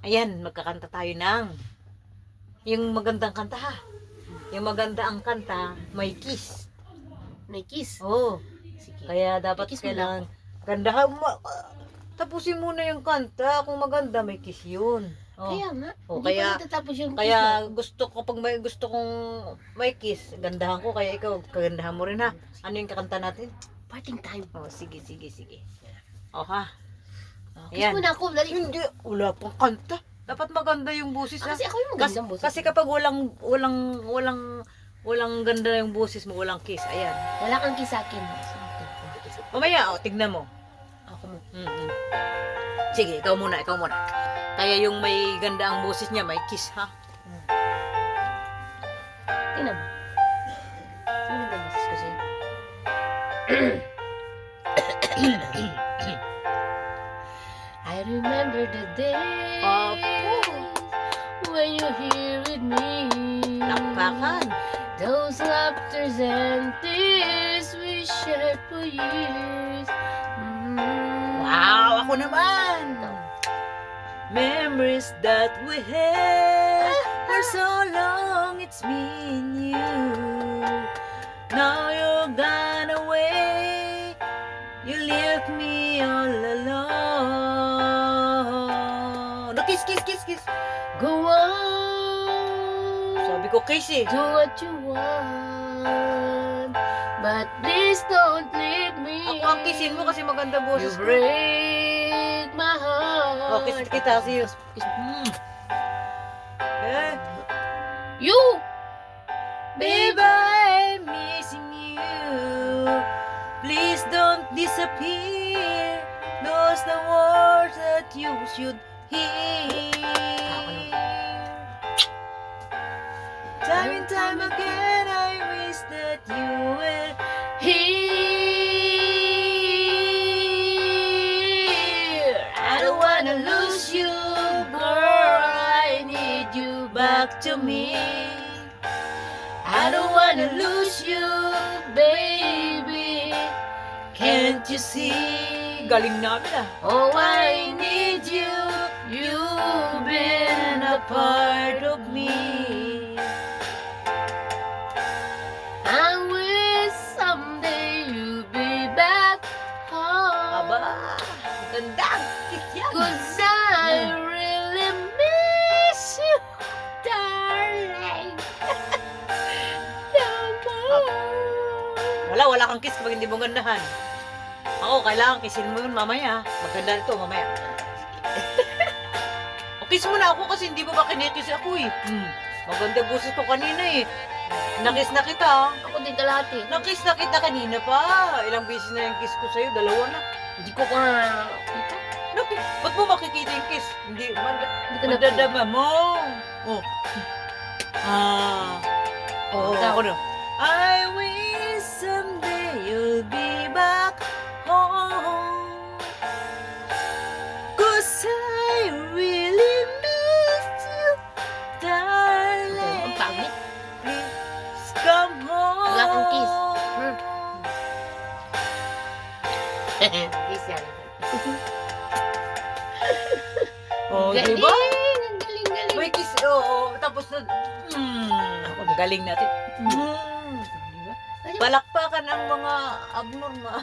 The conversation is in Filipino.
Ayan, magkakanta tayo ng yung magandang kanta ha. Yung maganda ang kanta, may kiss. May kiss. Oo. Sige. Kaya dapat Kiss mo kailangan gandahan mo. Tapusin muna yung kanta. Kung maganda, may kiss yun. Oh. Kaya nga. Oh, Hindi kaya- pa natatapos yung kiss Kaya mo. gusto ko, pag may gusto kong may kiss, gandahan ko. Kaya ikaw, kagandahan mo rin ha. Ano yung kakanta natin? Parting time. Oh, sige. Oh ha. Oh, kiss Ayan. mo na ako. Dali. Hindi, wala pang kanta. Dapat maganda yung boses ha. Kasi ako yung magandang boses. Kasi kapag walang ganda yung boses mo, walang kiss. Ayan. Wala kang kiss sa akin. Mamaya, tignan mo. Ako mo. Mm-mm. Sige, ikaw muna. Kaya yung may ganda ang boses niya, may kiss ha. Tingnan mo. Sino ba boses ko sa'yo? I remember the day when you here with me. Lakpakan. Those laughters and tears we shared for years. Wow, ako naman. Memories that we had for so long, it's me and you. Now you're gone away, you left me all alone. No, kiss. Go on, Sabi ko kiss eh. do what you want, but please don't leave me. Ako ang kissin mo kasi maganda You boses ko. break my heart. Oh, kiss kita kasi yun. Kiss. Eh, You, babe, I'm missing you. Please don't disappear. Those the words that you should hear. Time and time again, I wish that you were here. I don't wanna lose you, girl. I need you back to me. I don't wanna lose you, baby. Can't you see? Galing namin ah. Oh, I need you. You've been a part of me. I wish someday you'll be back home. Aba, ganda. Kiss yan. 'Cause I really miss you, darling. No more. Wala kang kiss kapag hindi mo gandahan. Ako, kailangan kissin mo yun mamaya. Maganda nito mamaya. O, kiss mo na ako kasi hindi mo ba kinikiss ako eh. Maganda boses ko kanina eh. Nakiss na kita ah. Ako din kalahati. Nakiss na kita kanina pa. Ilang beses na yung kiss ko sa'yo. Dalawa na. Hindi ko nakita. Ba't mo makikita yung kiss? Hindi. Hindi ko Madadama mo. Oh. Oo. Ikaw. Ako na. I wish someday you'll be back home. 'Cause I really miss you, darling. Ang pangit. Please come home. Wala kang kiss. Kiss yan. Oh, Galing! diba? Ang galing. May kiss. Oo. Tapos na. Ang galing natin. Diba? Palakpakan ang mga abnormal.